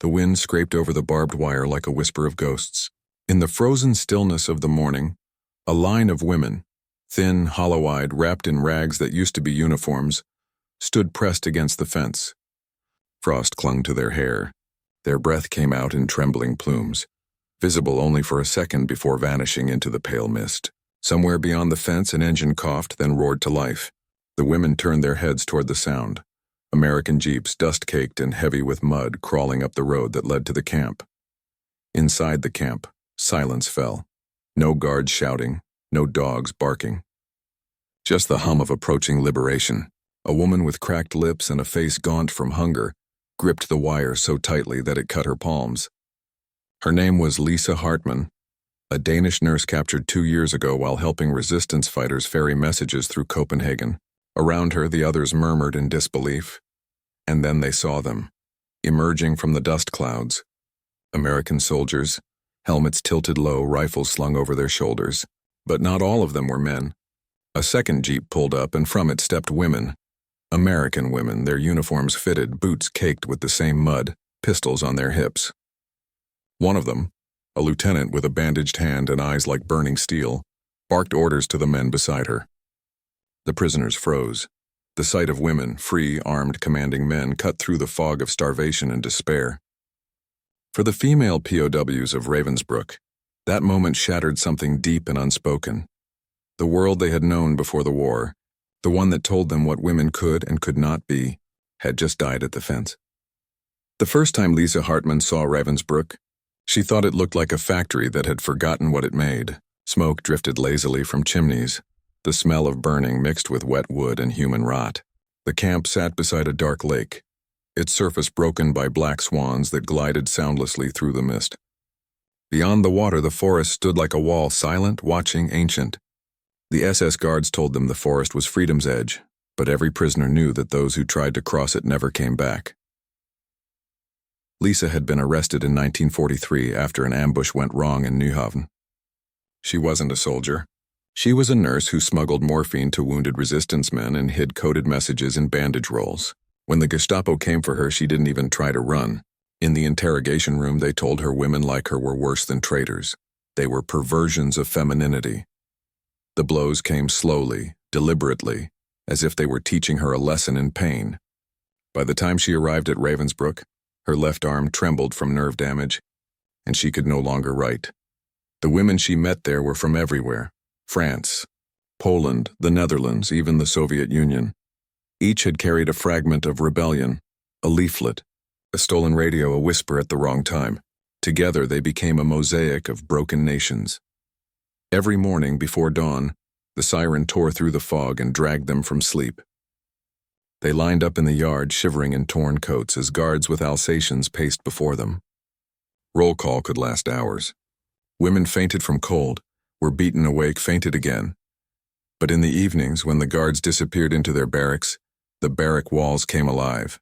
The wind scraped over the barbed wire like a whisper of ghosts. In the frozen stillness of the morning, a line of women, thin, hollow-eyed, wrapped in rags that used to be uniforms, stood pressed against the fence. Frost clung to their hair. Their breath came out in trembling plumes, visible only for a second before vanishing into the pale mist. Somewhere beyond the fence, an engine coughed, then roared to life. The women turned their heads toward the sound. American jeeps, dust-caked and heavy with mud, crawling up the road that led to the camp. Inside the camp, silence fell. No guards shouting, no dogs barking. Just the hum of approaching liberation. A woman with cracked lips and a face gaunt from hunger gripped the wire so tightly that it cut her palms. Her name was Lisa Hartman, a Danish nurse captured 2 years ago while helping resistance fighters ferry messages through Copenhagen. Around her, the others murmured in disbelief. And then they saw them, emerging from the dust clouds. American soldiers, helmets tilted low, rifles slung over their shoulders. But not all of them were men. A second jeep pulled up, and from it stepped women. American women, their uniforms fitted, boots caked with the same mud, pistols on their hips. One of them, a lieutenant with a bandaged hand and eyes like burning steel, barked orders to the men beside her. The prisoners froze. The sight of women, free, armed, commanding men, cut through the fog of starvation and despair. For the female POWs of Ravensbrück, that moment shattered something deep and unspoken. The world they had known before the war, the one that told them what women could and could not be, had just died at the fence. The first time Lisa Hartman saw Ravensbrück, she thought it looked like a factory that had forgotten what it made. Smoke drifted lazily from chimneys, the smell of burning mixed with wet wood and human rot. The camp sat beside a dark lake, its surface broken by black swans that glided soundlessly through the mist. Beyond the water, the forest stood like a wall, silent, watching, ancient. The SS guards told them the forest was freedom's edge, but every prisoner knew that those who tried to cross it never came back. Lisa had been arrested in 1943 after an ambush went wrong in Nyhavn. She wasn't a soldier. She was a nurse who smuggled morphine to wounded resistance men and hid coded messages in bandage rolls. When the Gestapo came for her, she didn't even try to run. In the interrogation room, they told her women like her were worse than traitors. They were perversions of femininity. The blows came slowly, deliberately, as if they were teaching her a lesson in pain. By the time she arrived at Ravensbrück, her left arm trembled from nerve damage, and she could no longer write. The women she met there were from everywhere: France, Poland, the Netherlands, even the Soviet Union. Each had carried a fragment of rebellion, a leaflet, a stolen radio, a whisper at the wrong time. Together they became a mosaic of broken nations. Every morning before dawn, the siren tore through the fog and dragged them from sleep. They lined up in the yard, shivering in torn coats, as guards with Alsatians paced before them. Roll call could last hours. Women fainted from cold, were beaten awake, fainted again. But in the evenings, when the guards disappeared into their barracks, the barrack walls came alive.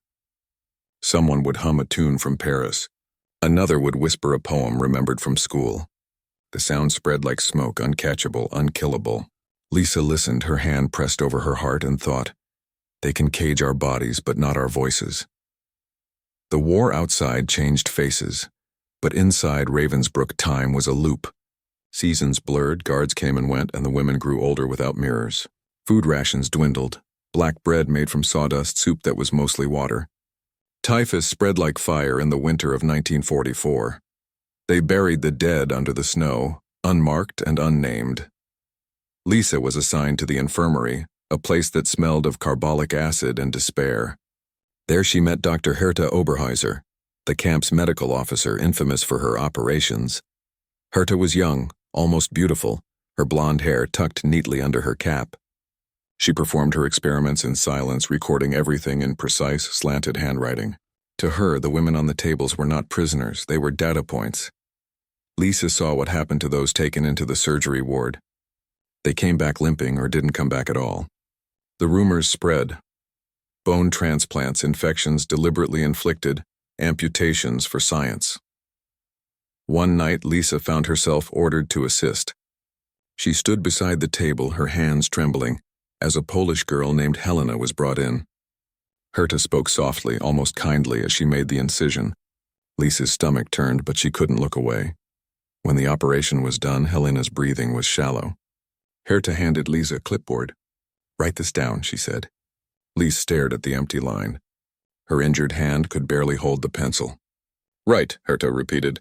Someone would hum a tune from Paris. Another would whisper a poem remembered from school. The sound spread like smoke, uncatchable, unkillable. Lisa listened, her hand pressed over her heart, and thought, they can cage our bodies, but not our voices. The war outside changed faces, but inside Ravensbrück time was a loop. Seasons blurred, guards came and went, and the women grew older without mirrors. Food rations dwindled, black bread made from sawdust, soup that was mostly water. Typhus spread like fire in the winter of 1944. They buried the dead under the snow, unmarked and unnamed. Lisa was assigned to the infirmary, a place that smelled of carbolic acid and despair. There she met Dr. Herta Oberhäuser, the camp's medical officer infamous for her operations. Herta was young, almost beautiful, her blonde hair tucked neatly under her cap. She performed her experiments in silence, recording everything in precise, slanted handwriting. To her, the women on the tables were not prisoners, they were data points. Lisa saw what happened to those taken into the surgery ward. They came back limping or didn't come back at all. The rumors spread. Bone transplants, infections deliberately inflicted, amputations for science. One night, Lisa found herself ordered to assist. She stood beside the table, her hands trembling, as a Polish girl named Helena was brought in. Herta spoke softly, almost kindly, as she made the incision. Lisa's stomach turned, but she couldn't look away. When the operation was done, Helena's breathing was shallow. Herta handed Lisa a clipboard. "Write this down," she said. Lisa stared at the empty line. Her injured hand could barely hold the pencil. "Right," Herta repeated.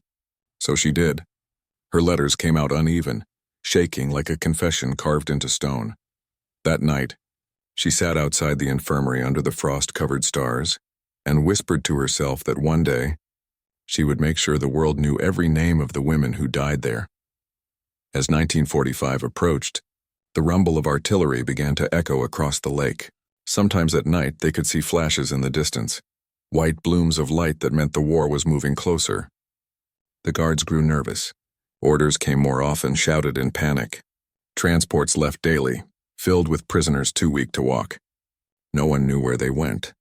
So she did. Her letters came out uneven, shaking like a confession carved into stone. That night, she sat outside the infirmary under the frost-covered stars and whispered to herself that one day she would make sure the world knew every name of the women who died there. As 1945 approached, the rumble of artillery began to echo across the lake. Sometimes at night they could see flashes in the distance, white blooms of light that meant the war was moving closer. The guards grew nervous. Orders came more often, shouted in panic. Transports left daily, filled with prisoners too weak to walk. No one knew where they went.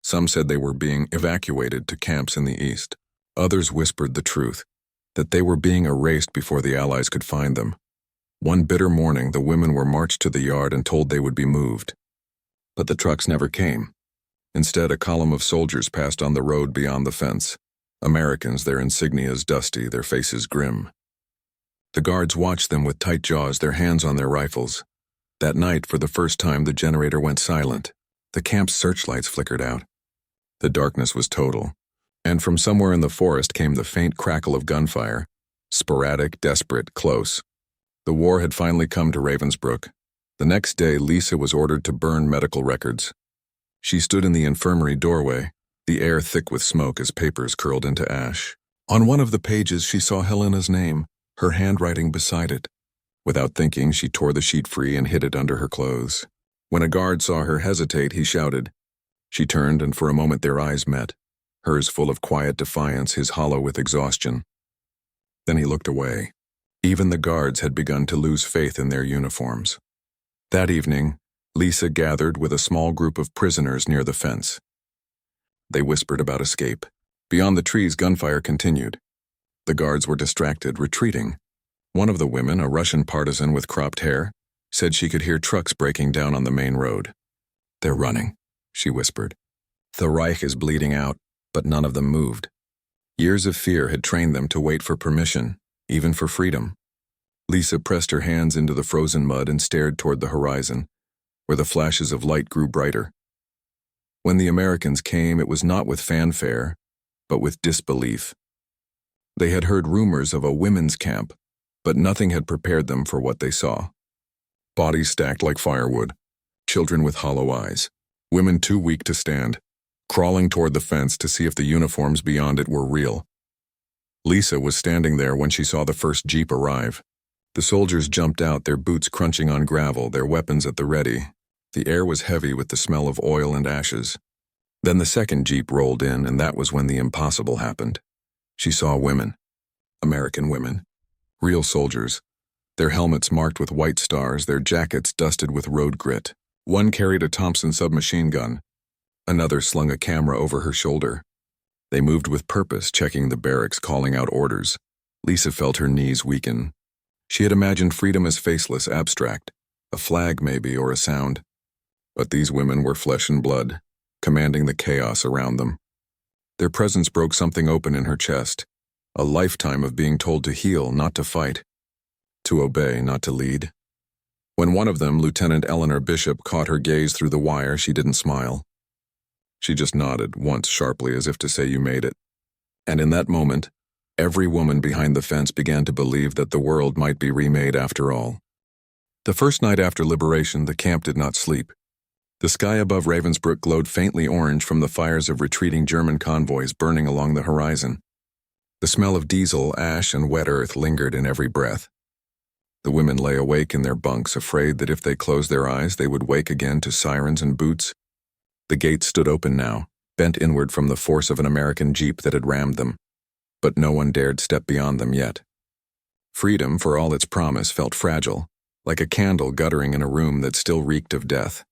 Some said they were being evacuated to camps in the east. Others whispered the truth, that they were being erased before the Allies could find them. One bitter morning, the women were marched to the yard and told they would be moved. But the trucks never came. Instead, a column of soldiers passed on the road beyond the fence. Americans, their insignias dusty, their faces grim. The guards watched them with tight jaws, their hands on their rifles. That night, for the first time, the generator went silent. The camp's searchlights flickered out. The darkness was total, and from somewhere in the forest came the faint crackle of gunfire, sporadic, desperate, close. The war had finally come to Ravensbrück. The next day, Lisa was ordered to burn medical records. She stood in the infirmary doorway, the air thick with smoke as papers curled into ash. On one of the pages, she saw Helena's name, her handwriting beside it. Without thinking, she tore the sheet free and hid it under her clothes. When a guard saw her hesitate, he shouted. She turned, and for a moment their eyes met, hers full of quiet defiance, his hollow with exhaustion. Then he looked away. Even the guards had begun to lose faith in their uniforms. That evening, Lisa gathered with a small group of prisoners near the fence. They whispered about escape. Beyond the trees, gunfire continued. The guards were distracted, retreating. One of the women, a Russian partisan with cropped hair, said she could hear trucks breaking down on the main road. "They're running," she whispered. "The Reich is bleeding out, but none of them moved." Years of fear had trained them to wait for permission, even for freedom. Lisa pressed her hands into the frozen mud and stared toward the horizon, where the flashes of light grew brighter. When the Americans came, it was not with fanfare, but with disbelief. They had heard rumors of a women's camp, but nothing had prepared them for what they saw. Bodies stacked like firewood, children with hollow eyes, women too weak to stand, crawling toward the fence to see if the uniforms beyond it were real. Lisa was standing there when she saw the first jeep arrive. The soldiers jumped out, their boots crunching on gravel, their weapons at the ready. The air was heavy with the smell of oil and ashes. Then the second jeep rolled in, and that was when the impossible happened. She saw women, American women, real soldiers, their helmets marked with white stars, their jackets dusted with road grit. One carried a Thompson submachine gun. Another slung a camera over her shoulder. They moved with purpose, checking the barracks, calling out orders. Lisa felt her knees weaken. She had imagined freedom as faceless, abstract, a flag maybe, or a sound. But these women were flesh and blood, commanding the chaos around them. Their presence broke something open in her chest, a lifetime of being told to heal, not to fight, to obey, not to lead. When one of them, Lieutenant Eleanor Bishop, caught her gaze through the wire, she didn't smile. She just nodded, once sharply as if to say, "You made it." And in that moment, every woman behind the fence began to believe that the world might be remade after all. The first night after liberation, the camp did not sleep. The sky above Ravensbrück glowed faintly orange from the fires of retreating German convoys burning along the horizon. The smell of diesel, ash, and wet earth lingered in every breath. The women lay awake in their bunks, afraid that if they closed their eyes, they would wake again to sirens and boots. The gates stood open now, bent inward from the force of an American jeep that had rammed them. But no one dared step beyond them yet. Freedom, for all its promise, felt fragile, like a candle guttering in a room that still reeked of death.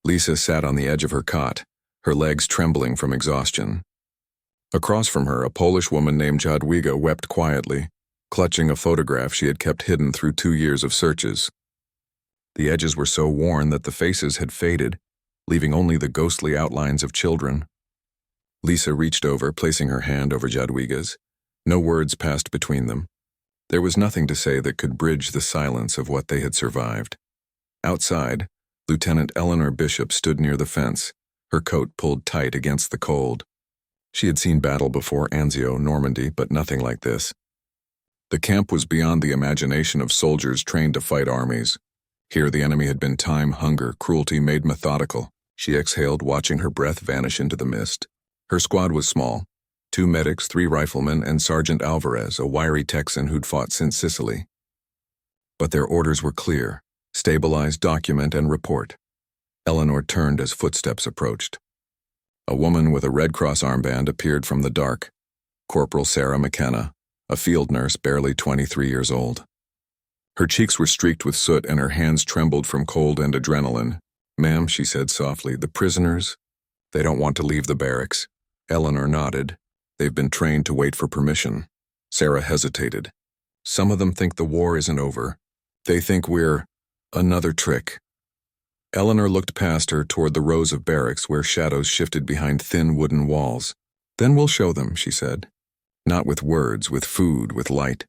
Lisa sat on the edge of her cot, her legs trembling from exhaustion. Across from her, a Polish woman named Jadwiga wept quietly, clutching a photograph she had kept hidden through 2 years of searches. The edges were so worn that the faces had faded, leaving only the ghostly outlines of children. Lisa reached over, placing her hand over Jadwig's. No words passed between them. There was nothing to say that could bridge the silence of what they had survived. Outside, Lieutenant Eleanor Bishop stood near the fence, her coat pulled tight against the cold. She had seen battle before Anzio, Normandy, but nothing like this. The camp was beyond the imagination of soldiers trained to fight armies. Here the enemy had been time, hunger, cruelty made methodical. She exhaled, watching her breath vanish into the mist. Her squad was small. 2 medics, 3 riflemen, and Sergeant Alvarez, a wiry Texan who'd fought since Sicily. But their orders were clear: stabilize, document, and report. Eleanor turned as footsteps approached. A woman with a Red Cross armband appeared from the dark. Corporal Sarah McKenna, a field nurse barely 23 years old. Her cheeks were streaked with soot and her hands trembled from cold and adrenaline. "Ma'am," she said softly, "the prisoners, they don't want to leave the barracks." Eleanor nodded. "They've been trained to wait for permission." Sarah hesitated. "Some of them think the war isn't over. They think we're another trick." Eleanor looked past her toward the rows of barracks where shadows shifted behind thin wooden walls. "Then we'll show them," she said. "Not with words, with food, with light."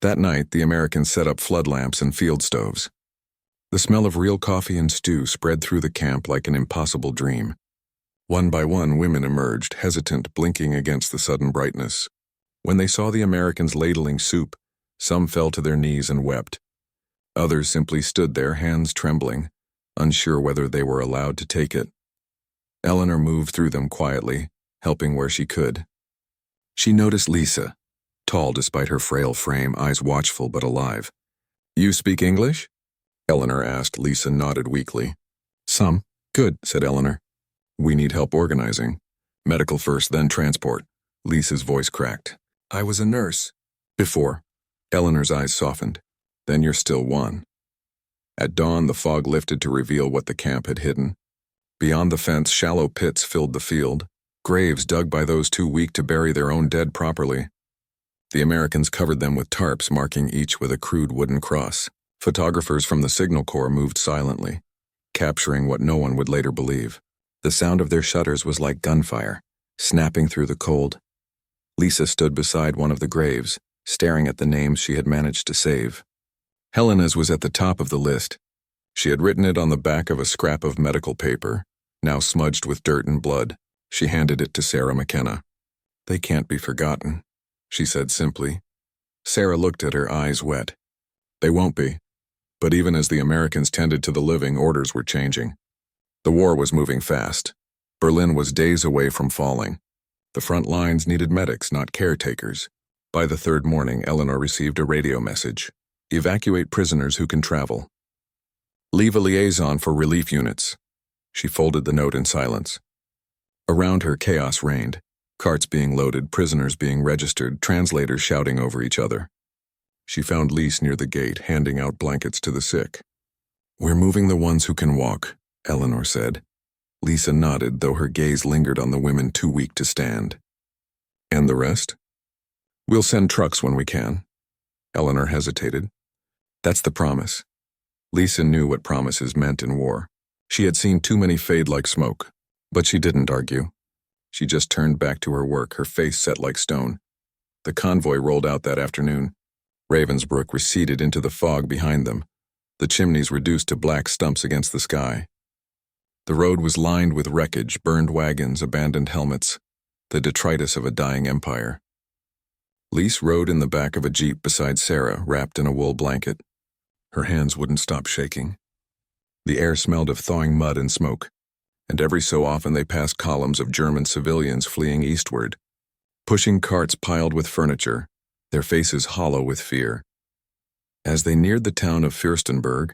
That night, the Americans set up flood lamps and field stoves. The smell of real coffee and stew spread through the camp like an impossible dream. One by one, women emerged, hesitant, blinking against the sudden brightness. When they saw the Americans ladling soup, some fell to their knees and wept. Others simply stood there, hands trembling, unsure whether they were allowed to take it. Eleanor moved through them quietly, helping where she could. She noticed Lisa, tall despite her frail frame, eyes watchful but alive. "You speak English?" Eleanor asked. Lisa nodded weakly. "Some." "Good," said Eleanor. "We need help organizing. Medical first, then transport." Lisa's voice cracked. "I was a nurse before." Eleanor's eyes softened. "Then you're still one." At dawn, the fog lifted to reveal what the camp had hidden. Beyond the fence, shallow pits filled the field, graves dug by those too weak to bury their own dead properly. The Americans covered them with tarps, marking each with a crude wooden cross. Photographers from the Signal Corps moved silently, capturing what no one would later believe. The sound of their shutters was like gunfire, snapping through the cold. Lisa stood beside one of the graves, staring at the names she had managed to save. Helena's was at the top of the list. She had written it on the back of a scrap of medical paper, now smudged with dirt and blood. She handed it to Sarah McKenna. "They can't be forgotten," she said simply. Sarah looked at her, eyes wet. "They won't be." But even as the Americans tended to the living, orders were changing. The war was moving fast. Berlin was days away from falling. The front lines needed medics, not caretakers. By the 3rd morning, Eleanor received a radio message. "Evacuate prisoners who can travel. Leave a liaison for relief units." She folded the note in silence. Around her, chaos reigned. Carts being loaded, prisoners being registered, translators shouting over each other. She found Lise near the gate, handing out blankets to the sick. "We're moving the ones who can walk," Eleanor said. Lisa nodded, though her gaze lingered on the women too weak to stand. "And the rest?" "We'll send trucks when we can." Eleanor hesitated. "That's the promise." Lisa knew what promises meant in war. She had seen too many fade like smoke, but she didn't argue. She just turned back to her work, her face set like stone. The convoy rolled out that afternoon. Ravensbrück receded into the fog behind them, the chimneys reduced to black stumps against the sky. The road was lined with wreckage, burned wagons, abandoned helmets, the detritus of a dying empire. Lise rode in the back of a jeep beside Sarah, wrapped in a wool blanket. Her hands wouldn't stop shaking. The air smelled of thawing mud and smoke, and every so often they passed columns of German civilians fleeing eastward, pushing carts piled with furniture, their faces hollow with fear. As they neared the town of Fürstenberg,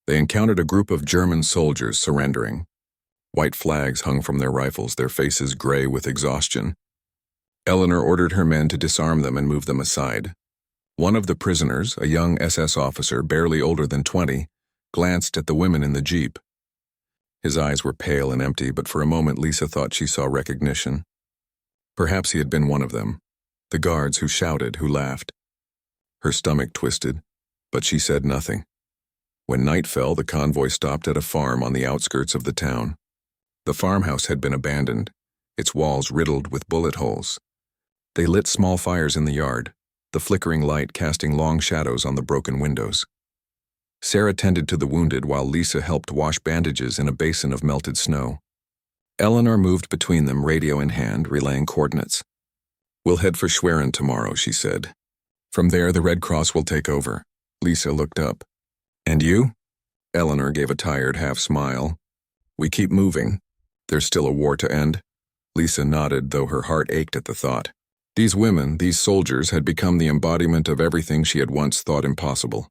they encountered a group of German soldiers surrendering. White flags hung from their rifles, their faces gray with exhaustion. Eleanor ordered her men to disarm them and move them aside. One of the prisoners, a young SS officer barely older than 20, glanced at the women in the jeep. His eyes were pale and empty, but for a moment Lisa thought she saw recognition. Perhaps he had been one of them, the guards who shouted, who laughed. Her stomach twisted, but she said nothing. When night fell, the convoy stopped at a farm on the outskirts of the town. The farmhouse had been abandoned, its walls riddled with bullet holes. They lit small fires in the yard, the flickering light casting long shadows on the broken windows. Sarah tended to the wounded while Lisa helped wash bandages in a basin of melted snow. Eleanor moved between them, radio in hand, relaying coordinates. "We'll head for Schwerin tomorrow," she said. "From there, the Red Cross will take over." Lisa looked up. "And you?" Eleanor gave a tired half-smile. "We keep moving. There's still a war to end." Lisa nodded, though her heart ached at the thought. These women, these soldiers, had become the embodiment of everything she had once thought impossible.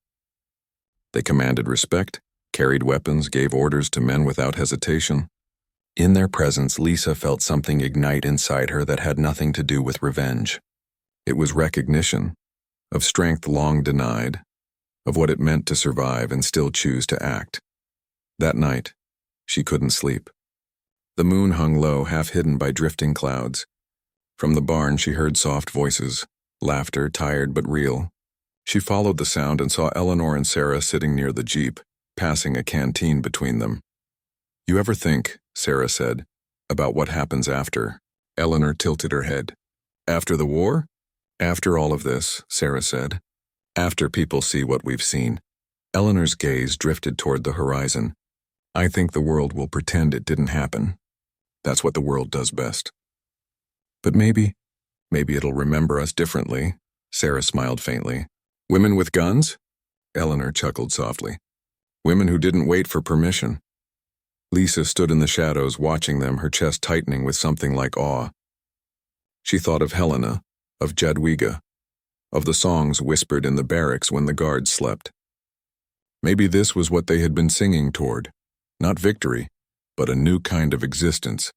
They commanded respect, carried weapons, gave orders to men without hesitation. In their presence, Lisa felt something ignite inside her that had nothing to do with revenge. It was recognition of strength long denied, of what it meant to survive and still choose to act. That night, she couldn't sleep. The moon hung low, half hidden by drifting clouds. From the barn, she heard soft voices, laughter, tired but real. She followed the sound and saw Eleanor and Sarah sitting near the jeep, passing a canteen between them. "You ever think," Sarah said, "about what happens after?" Eleanor tilted her head. "After the war?" "After all of this," Sarah said. "After people see what we've seen." Eleanor's gaze drifted toward the horizon. "I think the world will pretend it didn't happen. That's what the world does best. But maybe it'll remember us differently." Sarah smiled faintly. "Women with guns?" Eleanor chuckled softly. "Women who didn't wait for permission." Lisa stood in the shadows watching them, her chest tightening with something like awe. She thought of Helena, of Jadwiga, of the songs whispered in the barracks when the guards slept. Maybe this was what they had been singing toward, not victory, but a new kind of existence.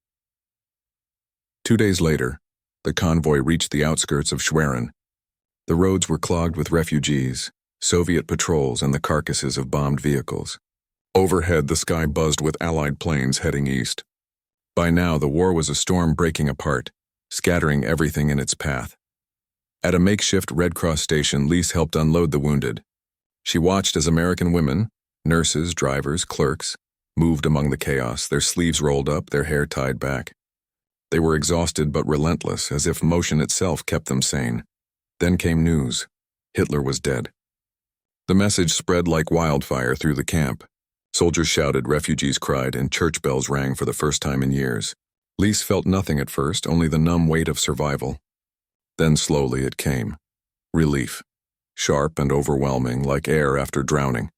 2 days later, the convoy reached the outskirts of Schwerin. The roads were clogged with refugees, Soviet patrols, and the carcasses of bombed vehicles. Overhead, the sky buzzed with Allied planes heading east. By now, the war was a storm breaking apart, scattering everything in its path. At a makeshift Red Cross station, Lise helped unload the wounded. She watched as American women, nurses, drivers, clerks, moved among the chaos, their sleeves rolled up, their hair tied back. They were exhausted but relentless, as if motion itself kept them sane. Then came news. Hitler was dead. The message spread like wildfire through the camp. Soldiers shouted, refugees cried, and church bells rang for the first time in years. Lise felt nothing at first, only the numb weight of survival. Then slowly it came. Relief. Sharp and overwhelming, like air after drowning.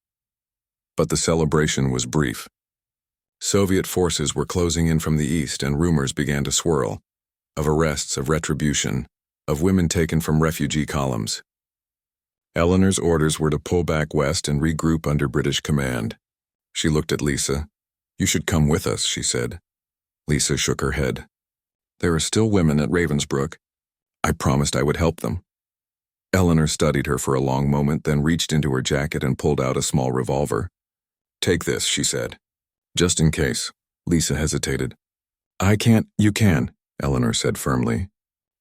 But the celebration was brief. Soviet forces were closing in from the east, and rumors began to swirl. Of arrests, of retribution, of women taken from refugee columns. Eleanor's orders were to pull back west and regroup under British command. She looked at Lisa. "You should come with us," she said. Lisa shook her head. "There are still women at Ravensbrück. I promised I would help them." Eleanor studied her for a long moment, then reached into her jacket and pulled out a small revolver. "Take this," she said. "Just in case." Lisa hesitated. "I can't." "You can," Eleanor said firmly.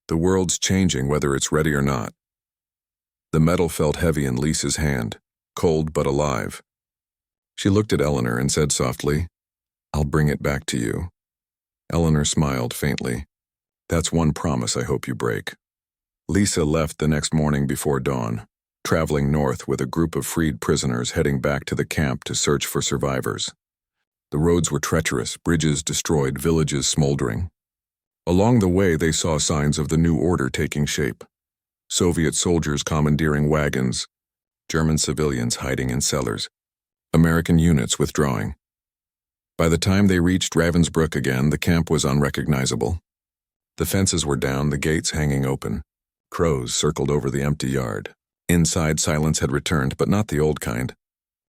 "The world's changing whether it's ready or not." The metal felt heavy in Lisa's hand, cold but alive. She looked at Eleanor and said softly, "I'll bring it back to you." Eleanor smiled faintly. "That's one promise I hope you break." Lisa left the next morning before dawn, traveling north with a group of freed prisoners heading back to the camp to search for survivors. The roads were treacherous, bridges destroyed, villages smoldering. Along the way, they saw signs of the new order taking shape. Soviet soldiers commandeering wagons, German civilians hiding in cellars, American units withdrawing. By the time they reached Ravensbrück again, the camp was unrecognizable. The fences were down, the gates hanging open. Crows circled over the empty yard. Inside, silence had returned, but not the old kind.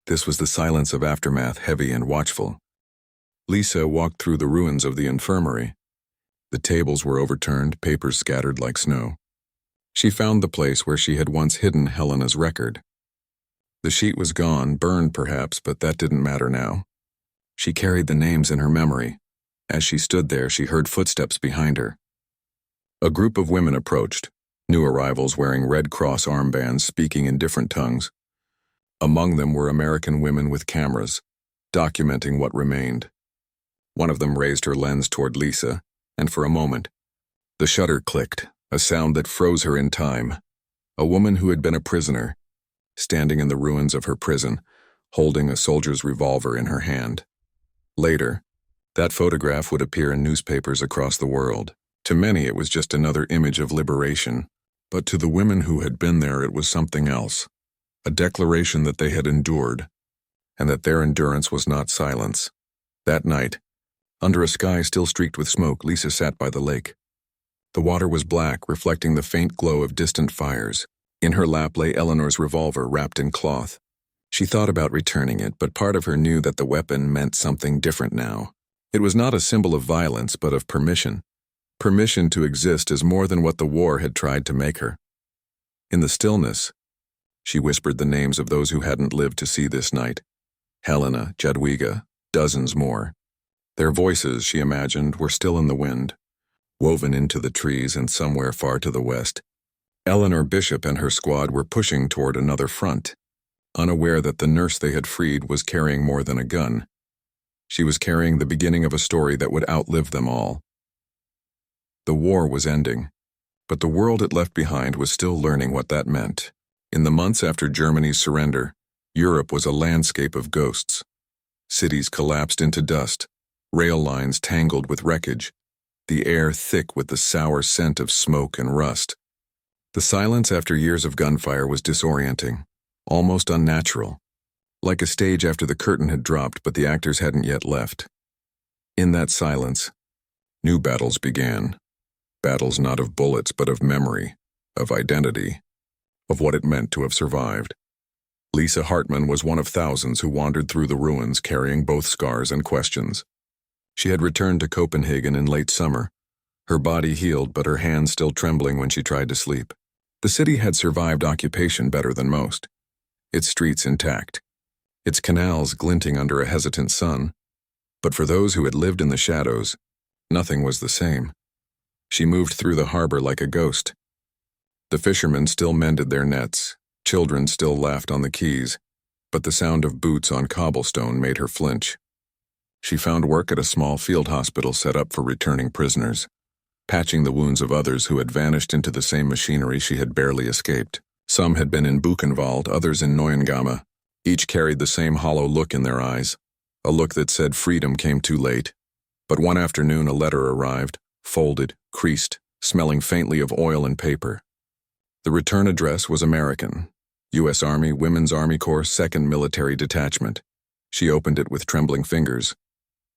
This was the silence of aftermath, heavy and watchful. Lisa walked through the ruins of the infirmary. The tables were overturned, papers scattered like snow. She found the place where she had once hidden Helena's record. The sheet was gone, burned perhaps, but that didn't matter now. She carried the names in her memory. As she stood there, she heard footsteps behind her. A group of women approached, new arrivals wearing Red Cross armbands, speaking in different tongues. Among them were American women with cameras, documenting what remained. One of them raised her lens toward Lisa, and for a moment, the shutter clicked, a sound that froze her in time. A woman who had been a prisoner, standing in the ruins of her prison, holding a soldier's revolver in her hand. Later, that photograph would appear in newspapers across the world. To many, it was just another image of liberation, but to the women who had been there, it was something else, a declaration that they had endured, and that their endurance was not silence. That night, under a sky still streaked with smoke, Lisa sat by the lake. The water was black, reflecting the faint glow of distant fires. In her lap lay Eleanor's revolver wrapped in cloth. She thought about returning it, but part of her knew that the weapon meant something different now. It was not a symbol of violence, but of permission. Permission to exist as more than what the war had tried to make her. In the stillness, she whispered the names of those who hadn't lived to see this night. Helena, Jadwiga, dozens more. Their voices, she imagined, were still in the wind, woven into the trees and somewhere far to the west. Eleanor Bishop and her squad were pushing toward another front, unaware that the nurse they had freed was carrying more than a gun. She was carrying the beginning of a story that would outlive them all. The war was ending, but the world it left behind was still learning what that meant. In the months after Germany's surrender, Europe was a landscape of ghosts. Cities collapsed into dust, rail lines tangled with wreckage, the air thick with the sour scent of smoke and rust. The silence after years of gunfire was disorienting, almost unnatural, like a stage after the curtain had dropped but the actors hadn't yet left. In that silence, new battles began. Battles not of bullets but of memory, of identity, of what it meant to have survived. Lisa Hartman was one of thousands who wandered through the ruins carrying both scars and questions. She had returned to Copenhagen in late summer, her body healed but her hands still trembling when she tried to sleep. The city had survived occupation better than most, its streets intact, its canals glinting under a hesitant sun. But for those who had lived in the shadows, nothing was the same. She moved through the harbor like a ghost. The fishermen still mended their nets, children still laughed on the quays, but the sound of boots on cobblestone made her flinch. She found work at a small field hospital set up for returning prisoners, patching the wounds of others who had vanished into the same machinery she had barely escaped. Some had been in Buchenwald, others in Neuengamme. Each carried the same hollow look in their eyes, a look that said freedom came too late. But one afternoon a letter arrived, folded, creased, smelling faintly of oil and paper. The return address was American, U.S. Army Women's Army Corps 2nd Military Detachment. She opened it with trembling fingers.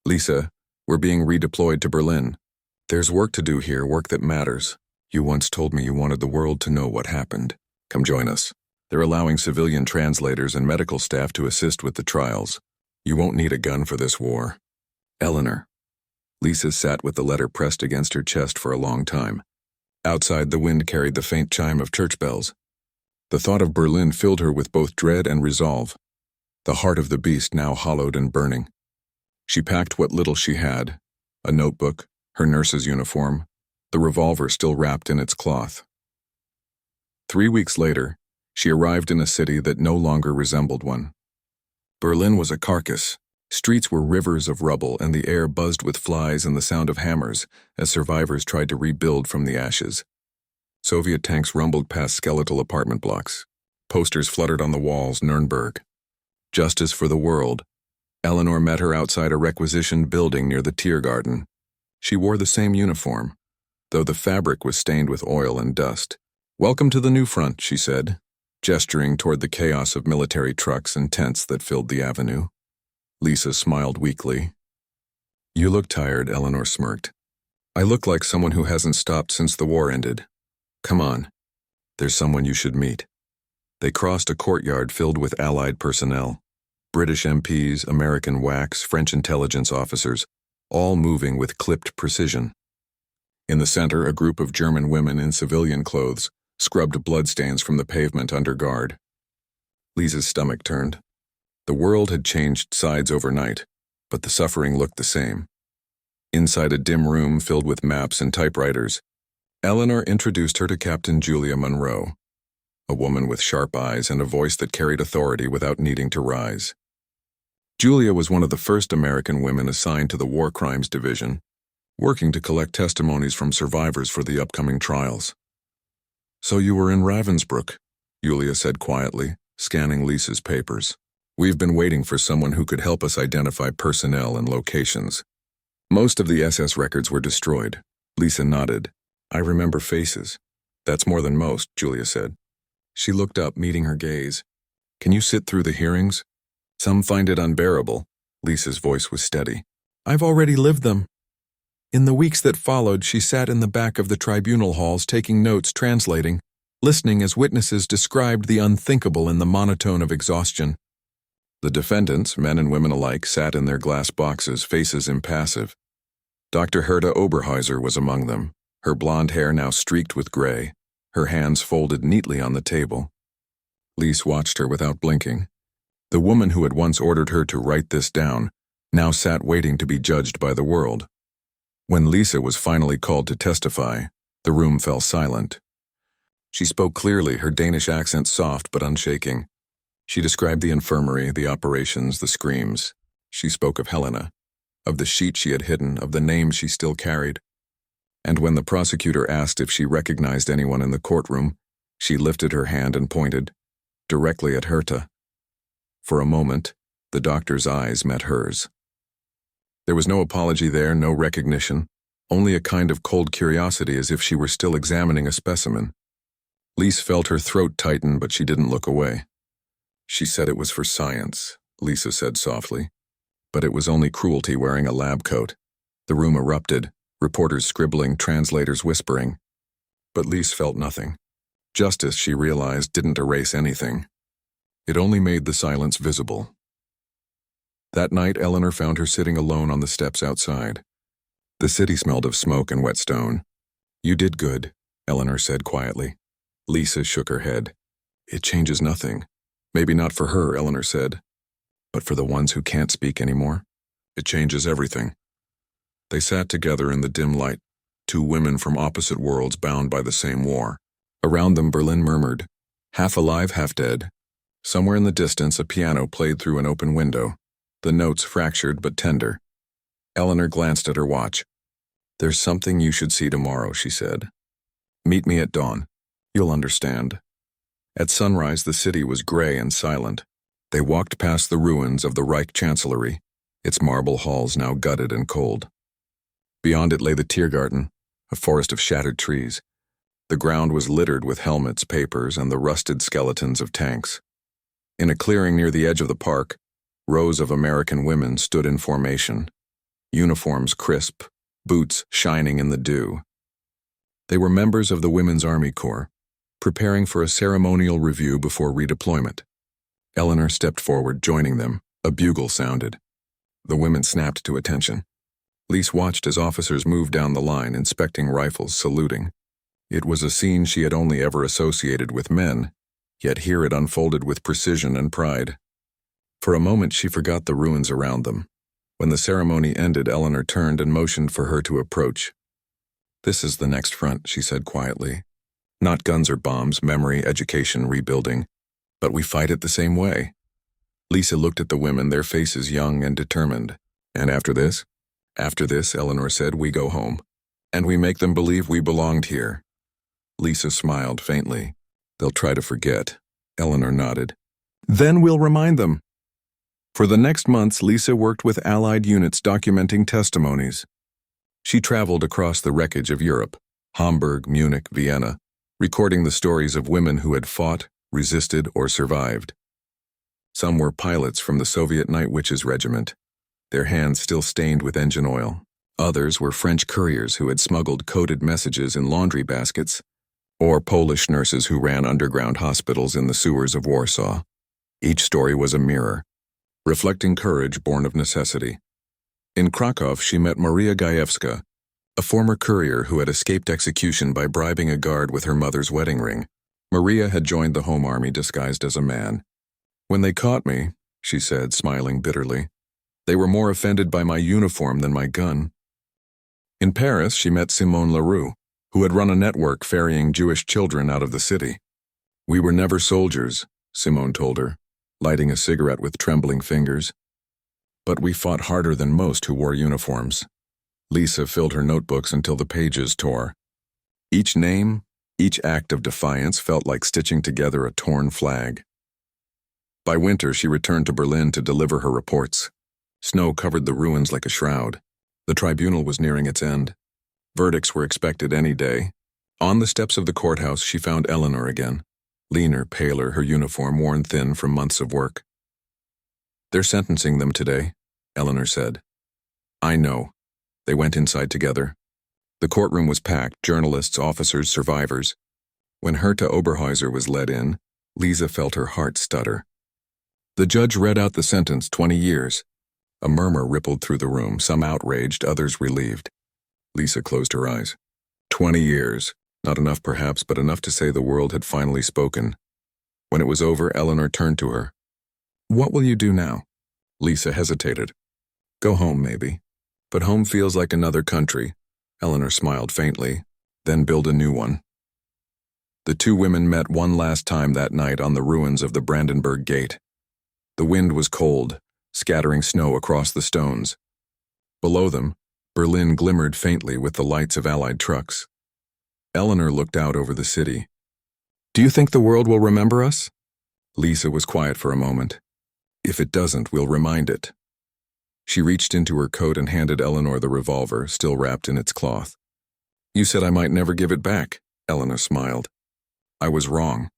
Lisa, we're being redeployed to Berlin. There's work to do here, work that matters. You once told me you wanted the world to know what happened. Come join us. They're allowing civilian translators and medical staff to assist with the trials. You won't need a gun for this war. Eleanor. Lisa sat with the letter pressed against her chest for a long time. Outside, the wind carried the faint chime of church bells. The thought of Berlin filled her with both dread and resolve, the heart of the beast now hollowed and burning. She packed what little she had, a notebook, her nurse's uniform, the revolver still wrapped in its cloth. 3 weeks later, she arrived in a city that no longer resembled one. Berlin was a carcass. Streets were rivers of rubble, and the air buzzed with flies and the sound of hammers as survivors tried to rebuild from the ashes. Soviet tanks rumbled past skeletal apartment blocks. Posters fluttered on the walls, Nuremberg. Justice for the world. Eleanor met her outside a requisitioned building near the Tiergarten. She wore the same uniform, though the fabric was stained with oil and dust. Welcome to the new front, she said, gesturing toward the chaos of military trucks and tents that filled the avenue. Lisa smiled weakly. You look tired, Eleanor smirked. I look like someone who hasn't stopped since the war ended. Come on. There's someone you should meet. They crossed a courtyard filled with Allied personnel. British MPs, American WACs, French intelligence officers, all moving with clipped precision. In the center, a group of German women in civilian clothes scrubbed bloodstains from the pavement under guard. Lisa's stomach turned. The world had changed sides overnight, but the suffering looked the same. Inside a dim room filled with maps and typewriters, Eleanor introduced her to Captain Julia Monroe, a woman with sharp eyes and a voice that carried authority without needing to rise. Julia was one of the first American women assigned to the War Crimes Division. working to collect testimonies from survivors for the upcoming trials. So you were in Ravensbrück, Julia said quietly, scanning Lisa's papers. We've been waiting for someone who could help us identify personnel and locations. Most of the SS records were destroyed. Lisa nodded. I remember faces. That's more than most, Julia said. She looked up, meeting her gaze. Can you sit through the hearings? Some find it unbearable. Lisa's voice was steady. I've already lived them. In the weeks that followed, she sat in the back of the tribunal halls taking notes, translating, listening as witnesses described the unthinkable in the monotone of exhaustion. The defendants, men and women alike, sat in their glass boxes, faces impassive. Dr. Herta Oberhäuser was among them, her blonde hair now streaked with gray, her hands folded neatly on the table. Lise watched her without blinking. The woman who had once ordered her to write this down now sat waiting to be judged by the world. When Lisa was finally called to testify, the room fell silent. She spoke clearly, her Danish accent soft but unshaking. She described the infirmary, the operations, the screams. She spoke of Helena, of the sheet she had hidden, of the names she still carried. And when the prosecutor asked if she recognized anyone in the courtroom, she lifted her hand and pointed, directly at Herta. For a moment, the doctor's eyes met hers. There was no apology there, no recognition, only a kind of cold curiosity as if she were still examining a specimen. Lise felt her throat tighten, but she didn't look away. She said it was for science, Lisa said softly. But it was only cruelty wearing a lab coat. The room erupted, reporters scribbling, translators whispering. But Lise felt nothing. Justice, she realized, didn't erase anything. It only made the silence visible. That night, Eleanor found her sitting alone on the steps outside. The city smelled of smoke and wet stone. You did good, Eleanor said quietly. Lisa shook her head. It changes nothing. Maybe not for her, Eleanor said. But for the ones who can't speak anymore, it changes everything. They sat together in the dim light, two women from opposite worlds bound by the same war. Around them, Berlin murmured, half alive, half dead. Somewhere in the distance, a piano played through an open window, the notes fractured but tender. Eleanor glanced at her watch. There's something you should see tomorrow, she said. Meet me at dawn. You'll understand. At sunrise, the city was gray and silent. They walked past the ruins of the Reich Chancellery, its marble halls now gutted and cold. Beyond it lay the Tiergarten, a forest of shattered trees. The ground was littered with helmets, papers, and the rusted skeletons of tanks. In a clearing near the edge of the park, rows of American women stood in formation, uniforms crisp, boots shining in the dew. They were members of the Women's Army Corps, preparing for a ceremonial review before redeployment. Eleanor stepped forward, joining them. A bugle sounded. The women snapped to attention. Lise watched as officers moved down the line, inspecting rifles, saluting. It was a scene she had only ever associated with men, yet here it unfolded with precision and pride. For a moment she forgot the ruins around them. When the ceremony ended, Eleanor turned and motioned for her to approach. This is the next front, she said quietly. Not guns or bombs, memory, education, rebuilding. But we fight it the same way. Lisa looked at the women, their faces young and determined. And after this? After this, Eleanor said, we go home. And we make them believe we belonged here. Lisa smiled faintly. They'll try to forget. Eleanor nodded. Then we'll remind them. For the next months, Lisa worked with Allied units documenting testimonies. She traveled across the wreckage of Europe, Hamburg, Munich, Vienna, recording the stories of women who had fought, resisted, or survived. Some were pilots from the Soviet Night Witches Regiment, their hands still stained with engine oil. Others were French couriers who had smuggled coded messages in laundry baskets, or Polish nurses who ran underground hospitals in the sewers of Warsaw. Each story was a mirror, reflecting courage born of necessity. In Krakow, she met Maria Gajewska, a former courier who had escaped execution by bribing a guard with her mother's wedding ring. Maria had joined the Home Army disguised as a man. When they caught me, she said, smiling bitterly, they were more offended by my uniform than my gun. In Paris, she met Simone Leroux, who had run a network ferrying Jewish children out of the city. We were never soldiers, Simone told her, lighting a cigarette with trembling fingers. But we fought harder than most who wore uniforms. Lisa filled her notebooks until the pages tore. Each name, each act of defiance felt like stitching together a torn flag. By winter, she returned to Berlin to deliver her reports. Snow covered the ruins like a shroud. The tribunal was nearing its end. Verdicts were expected any day. On the steps of the courthouse, she found Eleanor again. Leaner, paler, her uniform worn thin from months of work. "They're sentencing them today," Eleanor said. "I know." They went inside together. The courtroom was packed, journalists, officers, survivors. When Herta Oberhäuser was led in, Lisa felt her heart stutter. The judge read out the sentence, 20 years. A murmur rippled through the room, some outraged, others relieved. Lisa closed her eyes. 20 years. Not enough perhaps, but enough to say the world had finally spoken. When it was over, Eleanor turned to her. "What will you do now?" Lisa hesitated. "Go home, maybe. But home feels like another country." Eleanor smiled faintly. "Then build a new one." The two women met one last time that night on the ruins of the Brandenburg Gate. The wind was cold, scattering snow across the stones. Below them, Berlin glimmered faintly with the lights of Allied trucks. Eleanor looked out over the city. "Do you think the world will remember us?" Lisa was quiet for a moment. "If it doesn't, we'll remind it." She reached into her coat and handed Eleanor the revolver, still wrapped in its cloth. "You said I might never give it back," Eleanor smiled. "I was wrong."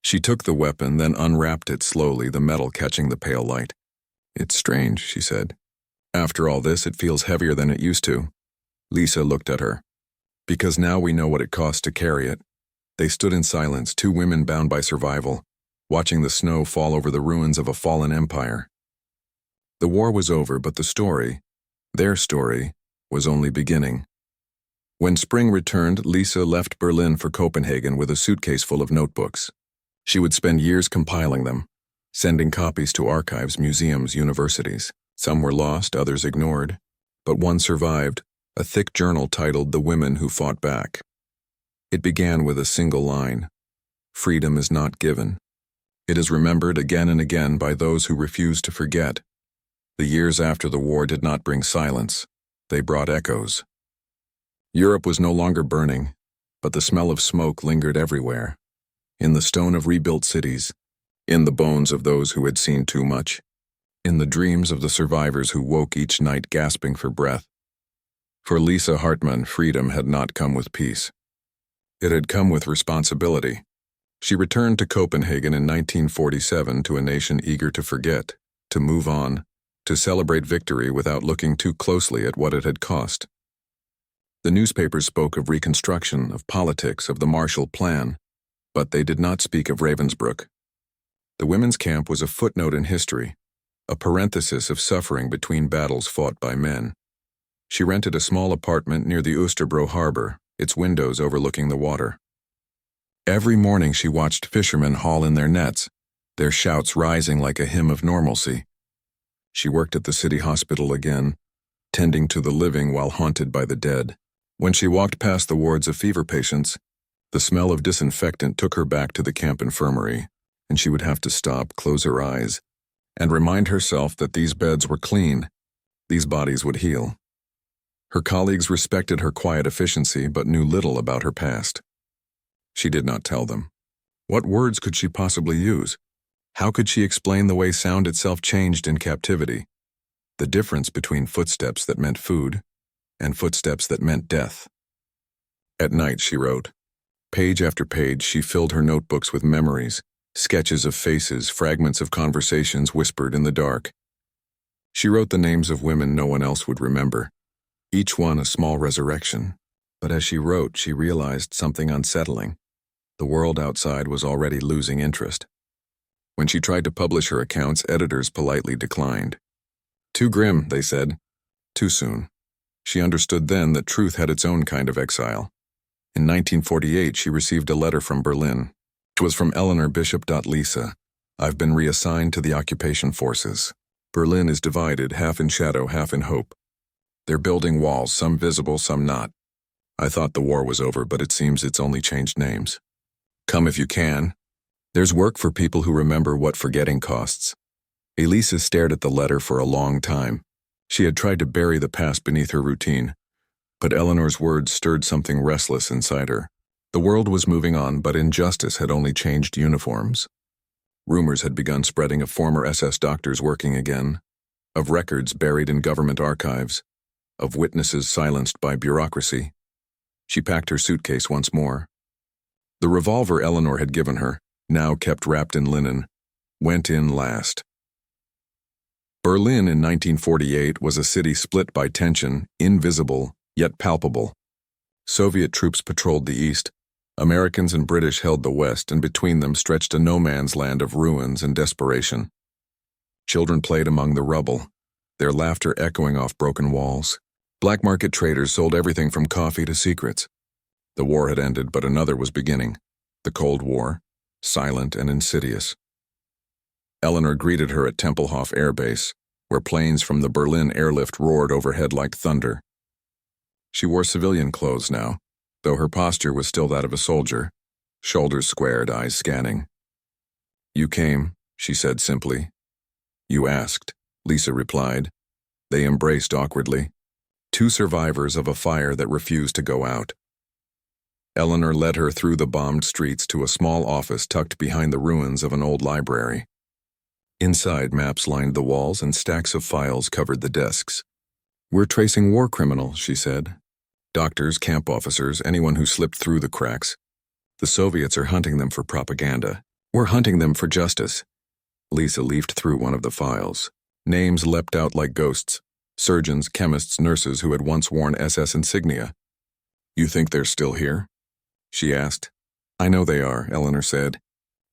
She took the weapon, then unwrapped it slowly, the metal catching the pale light. "It's strange," she said. "After all this, it feels heavier than it used to." Lisa looked at her. "Because now we know what it costs to carry it." They stood in silence, two women bound by survival, watching the snow fall over the ruins of a fallen empire. The war was over, but the story, their story, was only beginning. When spring returned, Lisa left Berlin for Copenhagen with a suitcase full of notebooks. She would spend years compiling them, sending copies to archives, museums, universities. Some were lost, others ignored, but one survived, a thick journal titled "The Women Who Fought Back." It began with a single line: "Freedom is not given. It is remembered again and again by those who refuse to forget." The years after the war did not bring silence. They brought echoes. Europe was no longer burning, but the smell of smoke lingered everywhere. In the stone of rebuilt cities, in the bones of those who had seen too much, in the dreams of the survivors who woke each night gasping for breath. For Lisa Hartmann, freedom had not come with peace. It had come with responsibility. She returned to Copenhagen in 1947 to a nation eager to forget, to move on, to celebrate victory without looking too closely at what it had cost. The newspapers spoke of reconstruction, of politics, of the Marshall Plan, but they did not speak of Ravensbrück. The women's camp was a footnote in history, a parenthesis of suffering between battles fought by men. She rented a small apartment near the Oosterbro harbor, its windows overlooking the water. Every morning she watched fishermen haul in their nets, their shouts rising like a hymn of normalcy. She worked at the city hospital again, tending to the living while haunted by the dead. When she walked past the wards of fever patients, the smell of disinfectant took her back to the camp infirmary, and she would have to stop, close her eyes, and remind herself that these beds were clean, these bodies would heal. Her colleagues respected her quiet efficiency but knew little about her past. She did not tell them. What words could she possibly use? How could she explain the way sound itself changed in captivity? The difference between footsteps that meant food and footsteps that meant death. At night, she wrote. Page after page, she filled her notebooks with memories, sketches of faces, fragments of conversations whispered in the dark. She wrote the names of women no one else would remember, each one a small resurrection. But as she wrote, she realized something unsettling. The world outside was already losing interest. When she tried to publish her accounts, editors politely declined. Too grim, they said. Too soon. She understood then that truth had its own kind of exile. In 1948, she received a letter from Berlin. It was from Eleanor Bishop. Lisa, I've been reassigned to the occupation forces. Berlin is divided, half in shadow, half in hope. They're building walls, some visible, some not. I thought the war was over, but it seems it's only changed names. Come if you can. There's work for people who remember what forgetting costs. Elisa stared at the letter for a long time. She had tried to bury the past beneath her routine, but Eleanor's words stirred something restless inside her. The world was moving on, but injustice had only changed uniforms. Rumors had begun spreading of former SS doctors working again, of records buried in government archives, of witnesses silenced by bureaucracy. She packed her suitcase once more. The revolver Eleanor had given her, now kept wrapped in linen, went in last. Berlin in 1948 was a city split by tension, invisible, yet palpable. Soviet troops patrolled the east. Americans and British held the west, and between them stretched a no-man's land of ruins and desperation. Children played among the rubble, their laughter echoing off broken walls. Black market traders sold everything from coffee to secrets. The war had ended, but another was beginning. The Cold War, silent and insidious. Eleanor greeted her at Tempelhof Air Base, where planes from the Berlin airlift roared overhead like thunder. She wore civilian clothes now, though her posture was still that of a soldier, shoulders squared, eyes scanning. "You came," she said simply. "You asked," Lisa replied. They embraced awkwardly, two survivors of a fire that refused to go out. Eleanor led her through the bombed streets to a small office tucked behind the ruins of an old library. Inside, maps lined the walls and stacks of files covered the desks. "We're tracing war criminals," she said. "Doctors, camp officers, anyone who slipped through the cracks. The Soviets are hunting them for propaganda. We're hunting them for justice." Lisa leafed through one of the files. Names leapt out like ghosts. Surgeons, chemists, nurses who had once worn SS insignia. "You think they're still here?" she asked. "I know they are," Eleanor said.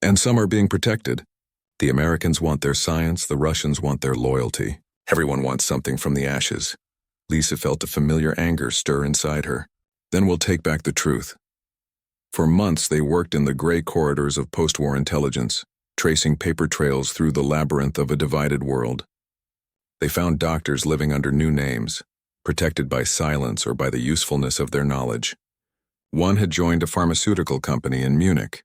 "And some are being protected. The Americans want their science, the Russians want their loyalty. Everyone wants something from the ashes." Lisa felt a familiar anger stir inside her. "Then we'll take back the truth." For months they worked in the gray corridors of post-war intelligence, tracing paper trails through the labyrinth of a divided world. They found doctors living under new names, protected by silence or by the usefulness of their knowledge. One had joined a pharmaceutical company in Munich.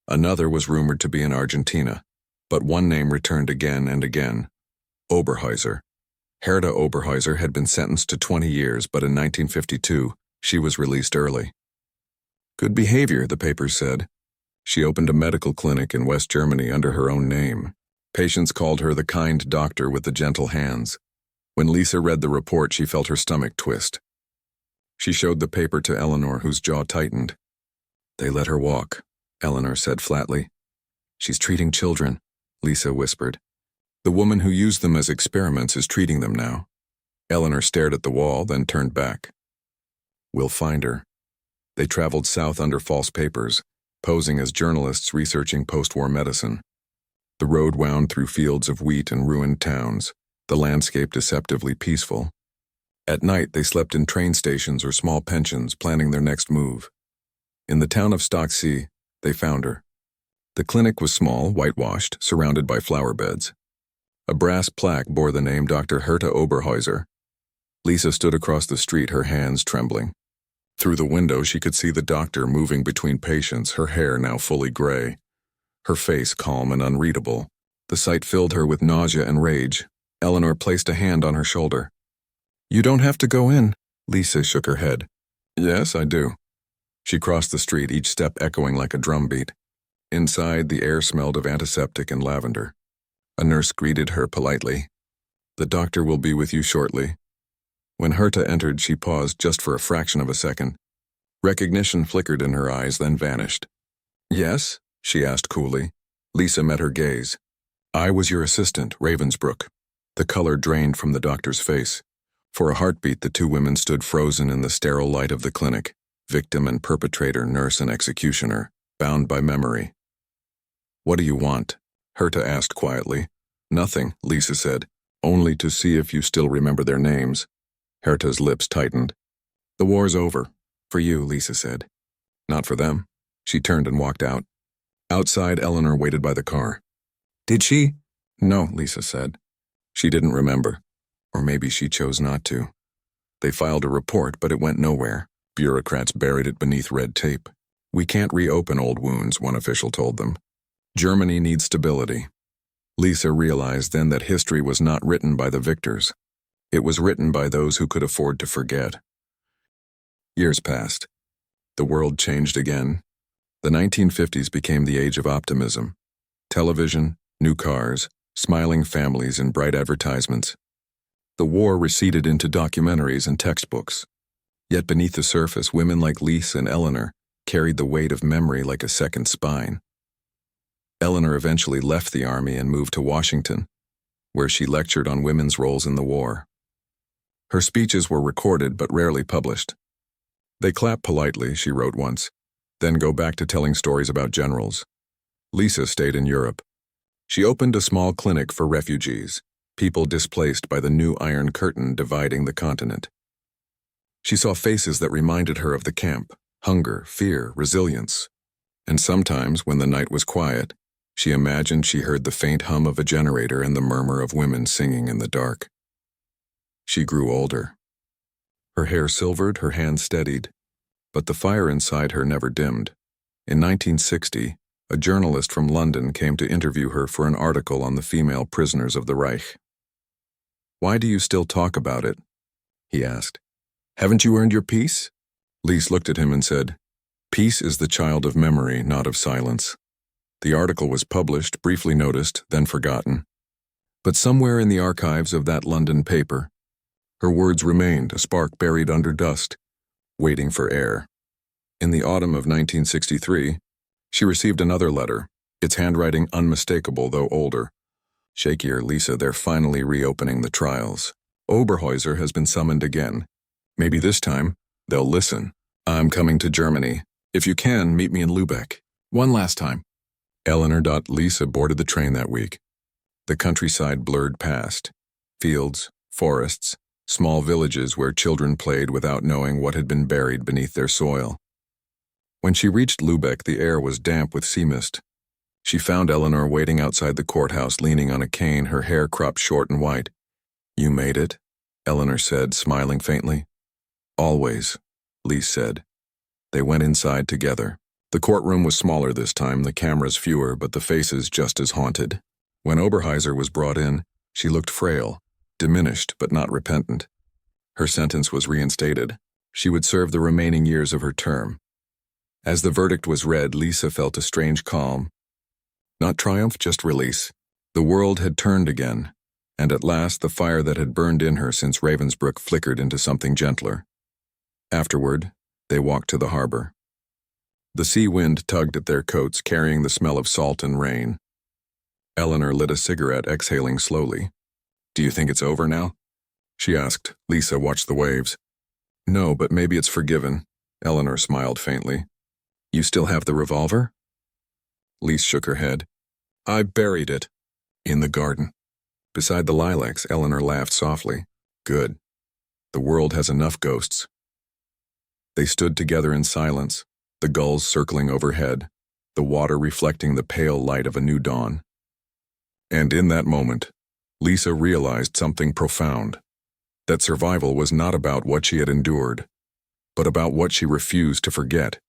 Another was rumored to be in Argentina, but one name returned again and again: Oberhäuser. Herta Oberhäuser had been sentenced to 20 years, but in 1952, she was released early. Good behavior, the papers said. She opened a medical clinic in West Germany under her own name. Patients called her the kind doctor with the gentle hands. When Lisa read the report, she felt her stomach twist. She showed the paper to Eleanor, whose jaw tightened. "They let her walk," Eleanor said flatly. "She's treating children," Lisa whispered. "The woman who used them as experiments is treating them now." Eleanor stared at the wall, then turned back. "We'll find her." They traveled south under false papers, posing as journalists researching post-war medicine. The road wound through fields of wheat and ruined towns, the landscape deceptively peaceful. At night, they slept in train stations or small pensions, planning their next move. In the town of Stocksee, they found her. The clinic was small, whitewashed, surrounded by flower beds. A brass plaque bore the name Dr. Herta Oberhäuser. Lisa stood across the street, her hands trembling. Through the window, she could see the doctor moving between patients, her hair now fully gray, her face calm and unreadable. The sight filled her with nausea and rage. Eleanor placed a hand on her shoulder. "You don't have to go in." Lisa shook her head. "Yes, I do." She crossed the street, each step echoing like a drumbeat. Inside, the air smelled of antiseptic and lavender. A nurse greeted her politely. "The doctor will be with you shortly." When Herta entered, she paused just for a fraction of a second. Recognition flickered in her eyes, then vanished. "Yes?" she asked coolly. Lisa met her gaze. "I was your assistant, Ravensbrück." The color drained from the doctor's face. For a heartbeat, the two women stood frozen in the sterile light of the clinic, victim and perpetrator, nurse and executioner, bound by memory. "What do you want?" Herta asked quietly. "Nothing," Lisa said. "Only to see if you still remember their names." Herta's lips tightened. "The war's over. For you," Lisa said. "Not for them." She turned and walked out. Outside, Eleanor waited by the car. "Did she?" "No," Lisa said. She didn't remember. Or maybe she chose not to. They filed a report, but it went nowhere. Bureaucrats buried it beneath red tape. "We can't reopen old wounds," one official told them. "Germany needs stability." Lisa realized then that history was not written by the victors. It was written by those who could afford to forget. Years passed. The world changed again. The 1950s became the age of optimism. Television, new cars, smiling families, and bright advertisements. The war receded into documentaries and textbooks. Yet beneath the surface, women like Lisa and Eleanor carried the weight of memory like a second spine. Eleanor eventually left the army and moved to Washington, where she lectured on women's roles in the war. Her speeches were recorded but rarely published. They clap politely, she wrote once, then go back to telling stories about generals. Lisa stayed in Europe. She opened a small clinic for refugees, people displaced by the new Iron Curtain dividing the continent. She saw faces that reminded her of the camp, hunger, fear, resilience. And sometimes, when the night was quiet, she imagined she heard the faint hum of a generator and the murmur of women singing in the dark. She grew older. Her hair silvered, her hands steadied, but the fire inside her never dimmed. In 1960, a journalist from London came to interview her for an article on the female prisoners of the Reich. "Why do you still talk about it?" he asked. "Haven't you earned your peace?" Lise looked at him and said, "Peace is the child of memory, not of silence." The article was published, briefly noticed, then forgotten. But somewhere in the archives of that London paper, her words remained, a spark buried under dust, waiting for air. In the autumn of 1963, she received another letter, its handwriting unmistakable though older. "Shakier, Lisa, they're finally reopening the trials. Oberhäuser has been summoned again. Maybe this time, they'll listen. I'm coming to Germany. If you can, meet me in Lübeck. One last time." Eleanor. Lisa boarded the train that week. The countryside blurred past. Fields, forests, small villages where children played without knowing what had been buried beneath their soil. When she reached Lübeck, the air was damp with sea mist. She found Eleanor waiting outside the courthouse, leaning on a cane, her hair cropped short and white. "You made it," Eleanor said, smiling faintly. "Always," Lise said. They went inside together. The courtroom was smaller this time, the cameras fewer, but the faces just as haunted. When Oberhäuser was brought in, she looked frail, diminished but not repentant. Her sentence was reinstated. She would serve the remaining years of her term. As the verdict was read, Lisa felt a strange calm. Not triumph, just release. The world had turned again, and at last the fire that had burned in her since Ravensbrück flickered into something gentler. Afterward, they walked to the harbor. The sea wind tugged at their coats, carrying the smell of salt and rain. Eleanor lit a cigarette, exhaling slowly. "Do you think it's over now?" she asked. Lisa watched the waves. "No, but maybe it's forgiven." Eleanor smiled faintly. "You still have the revolver?" Lise shook her head. "I buried it. In the garden." Beside the lilacs, Eleanor laughed softly. "Good. The world has enough ghosts." They stood together in silence, the gulls circling overhead, the water reflecting the pale light of a new dawn. And in that moment, Lisa realized something profound, that survival was not about what she had endured, but about what she refused to forget,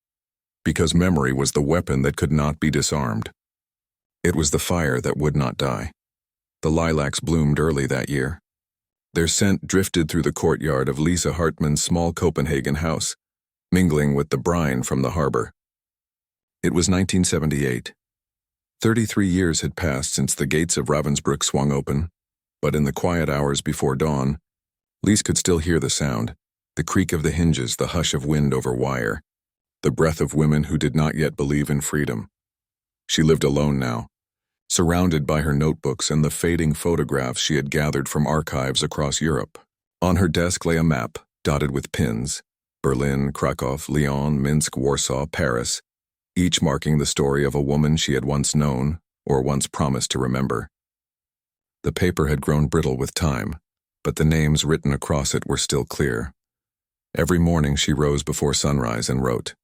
because memory was the weapon that could not be disarmed. It was the fire that would not die. The lilacs bloomed early that year. Their scent drifted through the courtyard of Lisa Hartmann's small Copenhagen house, mingling with the brine from the harbor. It was 1978. 33 years had passed since the gates of Ravensbrück swung open, but in the quiet hours before dawn, Lise could still hear the sound, the creak of the hinges, the hush of wind over wire, the breath of women who did not yet believe in freedom. She lived alone now, surrounded by her notebooks and the fading photographs she had gathered from archives across Europe. On her desk lay a map, dotted with pins: Berlin, Krakow, Lyon, Minsk, Warsaw, Paris, each marking the story of a woman she had once known or once promised to remember. The paper had grown brittle with time, but the names written across it were still clear. Every morning she rose before sunrise and wrote.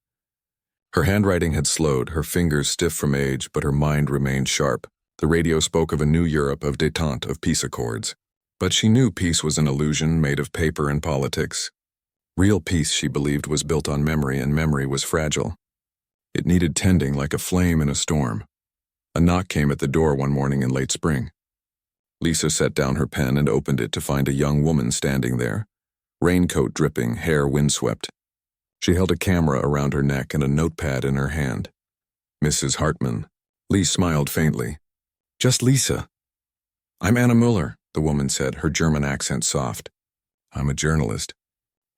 Her handwriting had slowed, her fingers stiff from age, but her mind remained sharp. The radio spoke of a new Europe of détente, of peace accords. But she knew peace was an illusion made of paper and politics. Real peace, she believed, was built on memory, and memory was fragile. It needed tending like a flame in a storm. A knock came at the door one morning in late spring. Lisa set down her pen and opened it to find a young woman standing there, raincoat dripping, hair windswept. She held a camera around her neck and a notepad in her hand. Mrs. Hartman. Lee smiled faintly. Just Lisa. I'm Anna Muller, the woman said, her German accent soft. I'm a journalist.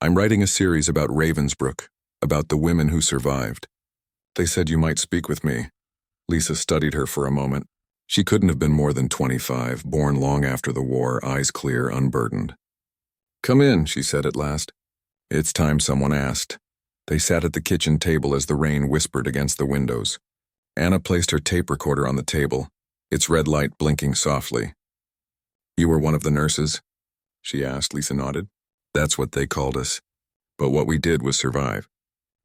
I'm writing a series about Ravensbrück, about the women who survived. They said you might speak with me. Lisa studied her for a moment. She couldn't have been more than 25, born long after the war, eyes clear, unburdened. Come in, she said at last. It's time someone asked. They sat at the kitchen table as the rain whispered against the windows. Anna placed her tape recorder on the table, its red light blinking softly. You were one of the nurses? She asked. Lisa nodded. That's what they called us. But what we did was survive.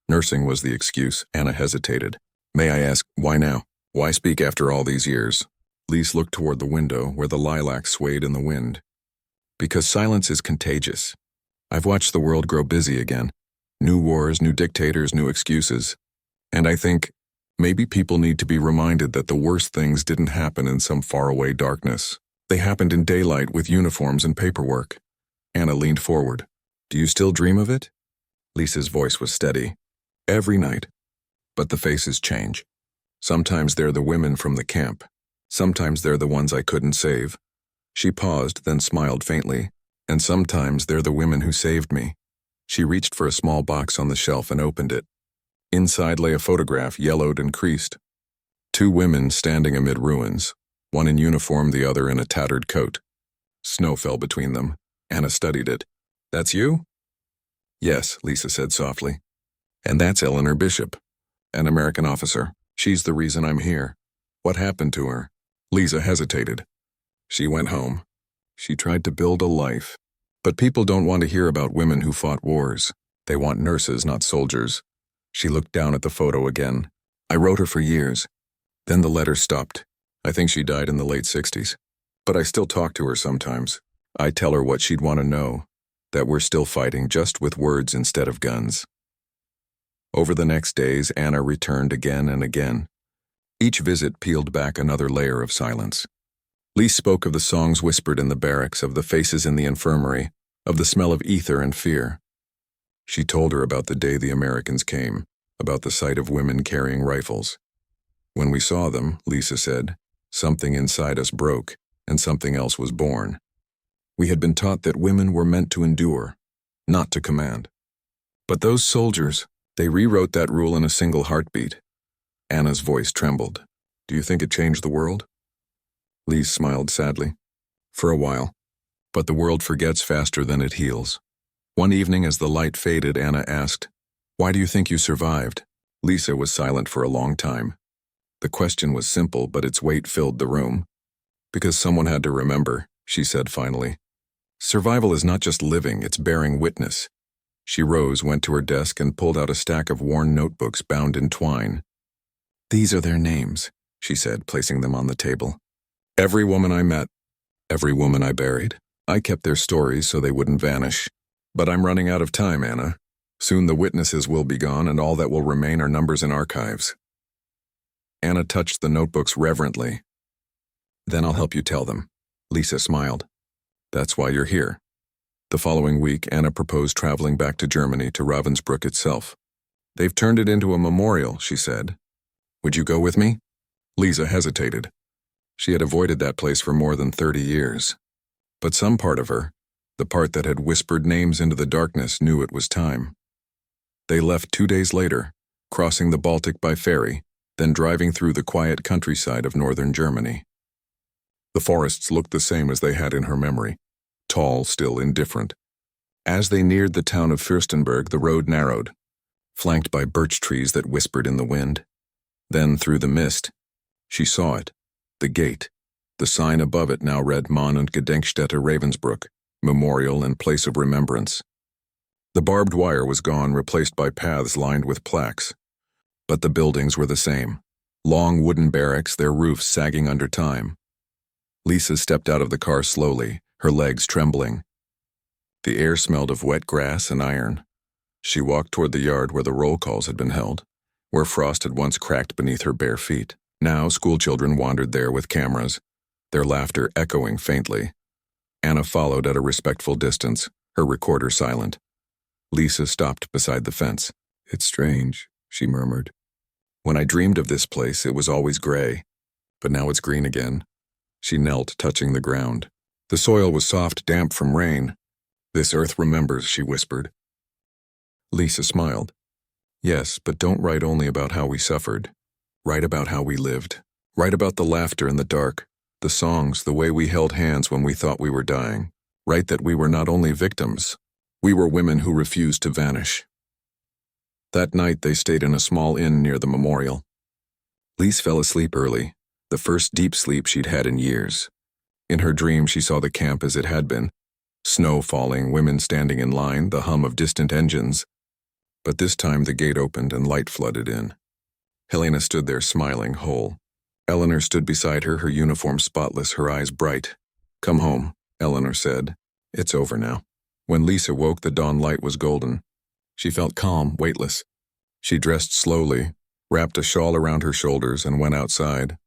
Nursing was the excuse. Anna hesitated. May I ask, why now? Why speak after all these years? Lise looked toward the window where the lilac swayed in the wind. Because silence is contagious. I've watched the world grow busy again. New wars, new dictators, new excuses. And I think maybe people need to be reminded that the worst things didn't happen in some faraway darkness. They happened in daylight with uniforms and paperwork. Anna leaned forward. Do you still dream of it? Lisa's voice was steady. Every night. But the faces change. Sometimes they're the women from the camp. Sometimes they're the ones I couldn't save. She paused, then smiled faintly. And sometimes they're the women who saved me. She reached for a small box on the shelf and opened it. Inside lay a photograph, yellowed and creased. Two women standing amid ruins, one in uniform, the other in a tattered coat. Snow fell between them. Anna studied it. That's you? Yes, Lisa said softly. And that's Eleanor Bishop, an American officer. She's the reason I'm here. What happened to her? Lisa hesitated. She went home. She tried to build a life. But people don't want to hear about women who fought wars. They want nurses, not soldiers. She looked down at the photo again. I wrote her for years. Then the letter stopped. I think she died in the late 60s. But I still talk to her sometimes. I tell her what she'd want to know, that we're still fighting, just with words instead of guns. Over the next days, Anna returned again and again. Each visit peeled back another layer of silence. Lise spoke of the songs whispered in the barracks, of the faces in the infirmary, of the smell of ether and fear. She told her about the day the Americans came, about the sight of women carrying rifles. When we saw them, Lisa said, something inside us broke, and something else was born. We had been taught that women were meant to endure, not to command. But those soldiers, they rewrote that rule in a single heartbeat. Anna's voice trembled. Do you think it changed the world? Lise smiled sadly. For a while. But the world forgets faster than it heals. One evening as the light faded, Anna asked, Why do you think you survived? Lisa was silent for a long time. The question was simple, but its weight filled the room. Because someone had to remember, she said finally. Survival is not just living, it's bearing witness. She rose, went to her desk, and pulled out a stack of worn notebooks bound in twine. These are their names, she said, placing them on the table. Every woman I met, every woman I buried. I kept their stories so they wouldn't vanish. But I'm running out of time, Anna. Soon the witnesses will be gone, and all that will remain are numbers in archives. Anna touched the notebooks reverently. Then I'll help you tell them. Lisa smiled. That's why you're here. The following week, Anna proposed traveling back to Germany, to Ravensbrück itself. They've turned it into a memorial, she said. Would you go with me? Lisa hesitated. She had avoided that place for more than 30 years. But some part of her, the part that had whispered names into the darkness, knew it was time. They left 2 days later, crossing the Baltic by ferry, then driving through the quiet countryside of northern Germany. The forests looked the same as they had in her memory, tall, still indifferent. As they neared the town of Fürstenberg, the road narrowed, flanked by birch trees that whispered in the wind. Then, through the mist, she saw it, the gate. The sign above it now read Mann und Gedenkstätte Ravensbrück, Memorial and Place of Remembrance. The barbed wire was gone, replaced by paths lined with plaques. But the buildings were the same. Long wooden barracks, their roofs sagging under time. Lisa stepped out of the car slowly, her legs trembling. The air smelled of wet grass and iron. She walked toward the yard where the roll calls had been held, where frost had once cracked beneath her bare feet. Now schoolchildren wandered there with cameras. their laughter echoing faintly. Anna followed at a respectful distance, her recorder silent. Lisa stopped beside the fence. "It's strange," she murmured. "When I dreamed of this place, it was always gray, but now it's green again." She knelt, touching the ground. The soil was soft, damp from rain. "This earth remembers," she whispered. Lisa smiled. "Yes, but don't write only about how we suffered. Write about how we lived. Write about the laughter in the dark, the songs, the way we held hands when we thought we were dying. Write that we were not only victims, we were women who refused to vanish." That night they stayed in a small inn near the memorial. Lise fell asleep early, the first deep sleep she'd had in years. In her dream she saw the camp as it had been. Snow falling, women standing in line, the hum of distant engines. But this time the gate opened and light flooded in. Helena stood there smiling, whole. Eleanor stood beside her, her uniform spotless, her eyes bright. "Come home," Eleanor said. "It's over now." When Lisa woke, the dawn light was golden. She felt calm, weightless. She dressed slowly, wrapped a shawl around her shoulders, and went outside.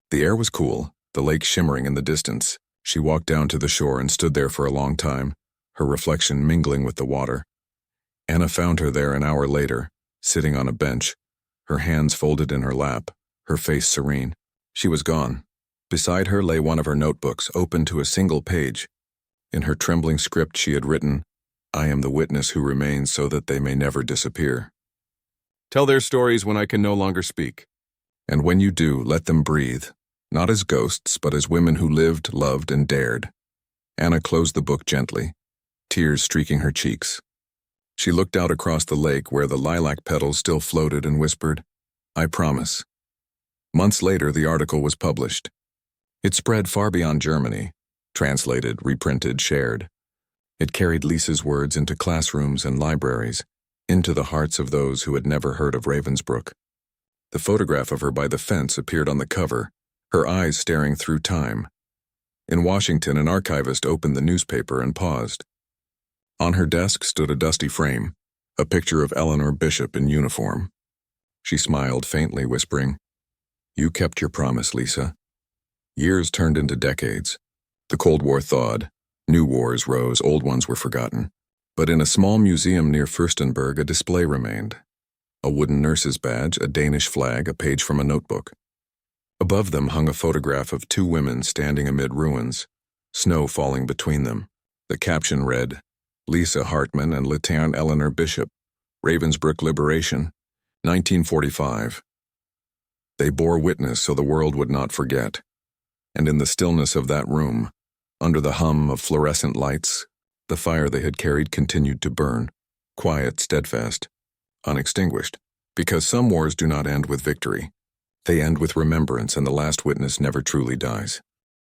The air was cool, the lake shimmering in the distance. She walked down to the shore and stood there for a long time, her reflection mingling with the water. Anna found her there an hour later, sitting on a bench, her hands folded in her lap, her face serene. She was gone. Beside her lay one of her notebooks, open to a single page. In her trembling script she had written, "I am the witness who remains so that they may never disappear. Tell their stories when I can no longer speak. And when you do, let them breathe, not as ghosts, but as women who lived, loved, and dared." Anna closed the book gently, tears streaking her cheeks. She looked out across the lake where the lilac petals still floated and whispered, "I promise." Months later, the article was published. It spread far beyond Germany, translated, reprinted, shared. It carried Lisa's words into classrooms and libraries, into the hearts of those who had never heard of Ravensbrück. The photograph of her by the fence appeared on the cover, her eyes staring through time. In Washington, an archivist opened the newspaper and paused. On her desk stood a dusty frame, a picture of Eleanor Bishop in uniform. She smiled faintly, whispering, "You kept your promise, Lisa." Years turned into decades. The Cold War thawed. New wars rose, old ones were forgotten. But in a small museum near Fürstenberg, a display remained. A wooden nurse's badge, a Danish flag, a page from a notebook. Above them hung a photograph of two women standing amid ruins, snow falling between them. The caption read, "Lisa Hartmann and Lieutenant Eleanor Bishop, Ravensbrück Liberation, 1945. They bore witness so the world would not forget. And in the stillness of that room, under the hum of fluorescent lights, the fire they had carried continued to burn, quiet, steadfast, unextinguished. Because some wars do not end with victory. They end with remembrance, and the last witness never truly dies.